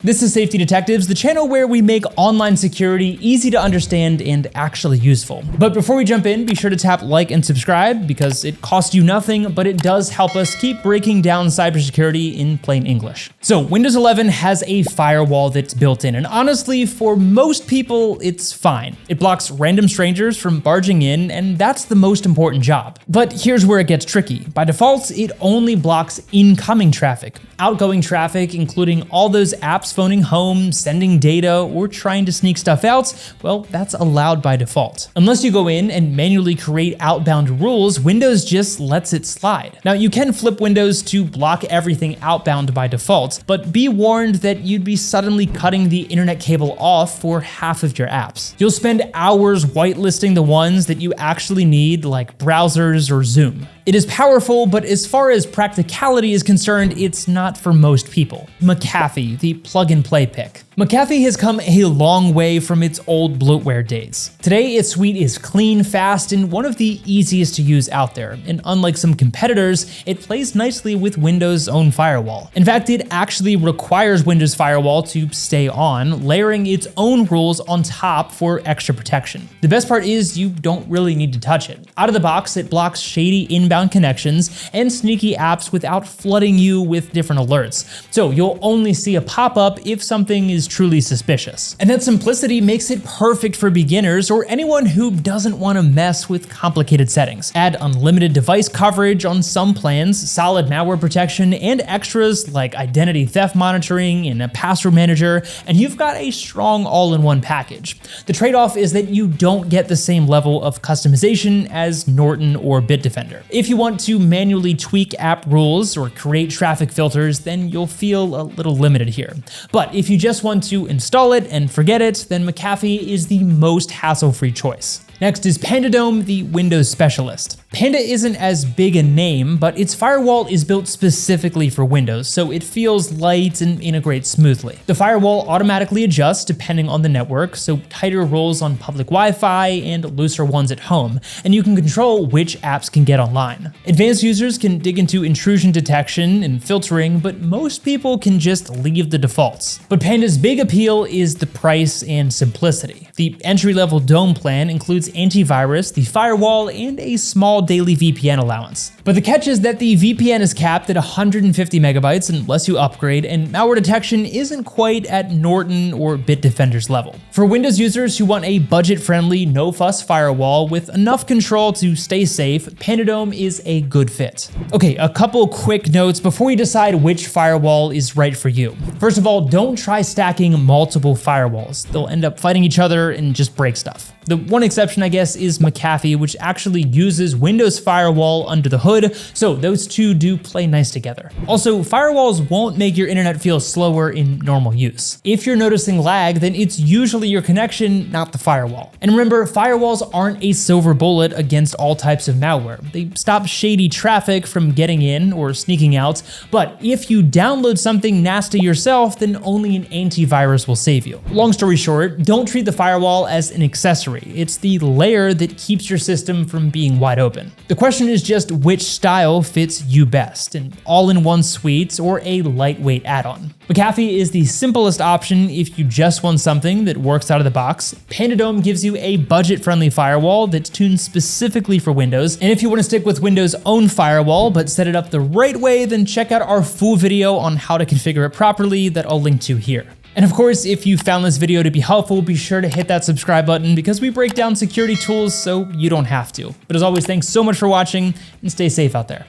This is Safety Detectives, the channel where we make online security easy to understand and actually useful. But before we jump in, be sure to tap like and subscribe because it costs you nothing, but it does help us keep breaking down cybersecurity in plain English. So Windows 11 has a firewall that's built in, and honestly, for most people, it's fine. It blocks random strangers from barging in, and that's the most important job. But here's where it gets tricky. By default, it only blocks incoming traffic. Outgoing traffic, including all those apps phoning home, sending data, or trying to sneak stuff out, well, that's allowed by default. Unless you go in and manually create outbound rules, Windows just lets it slide. Now, you can flip Windows to block everything outbound by default, but be warned that you'd be suddenly cutting the internet cable off for half of your apps. You'll spend hours whitelisting the ones that you actually need, like browsers or Zoom. It is powerful, but as far as practicality is concerned, it's not for most people. McAfee, the plug-and-play pick. McAfee has come a long way from its old bloatware days. Today, its suite is clean, fast, and one of the easiest to use out there, and unlike some competitors, it plays nicely with Windows' own firewall. In fact, it actually requires Windows Firewall to stay on, layering its own rules on top for extra protection. The best part is you don't really need to touch it. Out of the box, it blocks shady inbound connections and sneaky apps without flooding you with different alerts. So you'll only see a pop-up if something is truly suspicious. And that simplicity makes it perfect for beginners or anyone who doesn't want to mess with complicated settings. Add unlimited device coverage on some plans, solid malware protection, and extras like identity theft monitoring and a password manager, and you've got a strong all-in-one package. The trade-off is that you don't get the same level of customization as Norton or Bitdefender. If you want to manually tweak app rules or create traffic filters, then you'll feel a little limited here. But if you just want to install it and forget it, then McAfee is the most hassle-free choice. Next is Panda, the Windows specialist. Panda isn't as big a name, but its firewall is built specifically for Windows, so it feels light and integrates smoothly. The firewall automatically adjusts depending on the network, so tighter rules on public Wi-Fi and looser ones at home, and you can control which apps can get online. Advanced users can dig into intrusion detection and filtering, but most people can just leave the defaults. But Panda's big appeal is the price and simplicity. The entry-level Dome plan includes antivirus, the firewall, and a small daily VPN allowance. But the catch is that the VPN is capped at 150 megabytes unless you upgrade, and malware detection isn't quite at Norton or Bitdefender's level. For Windows users who want a budget-friendly, no-fuss firewall with enough control to stay safe, Panda is a good fit. Okay, a couple quick notes before we decide which firewall is right for you. First of all, don't try stacking multiple firewalls. They'll end up fighting each other and just break stuff. The one exception, I guess, is McAfee, which actually uses Windows Firewall under the hood, so those two do play nice together. Also, firewalls won't make your internet feel slower in normal use. If you're noticing lag, then it's usually your connection, not the firewall. And remember, firewalls aren't a silver bullet against all types of malware. They stop shady traffic from getting in or sneaking out, but if you download something nasty yourself, then only an antivirus will save you. Long story short, don't treat the firewall as an accessory. It's the layer that keeps your system from being wide open. The question is just which style fits you best, an all-in-one suite or a lightweight add-on. McAfee is the simplest option if you just want something that works out of the box. Panda gives you a budget-friendly firewall that's tuned specifically for Windows, and if you want to stick with Windows' own firewall but set it up the right way, then check out our full video on how to configure it properly that I'll link to here. And of course, if you found this video to be helpful, be sure to hit that subscribe button because we break down security tools so you don't have to. But as always, thanks so much for watching and stay safe out there.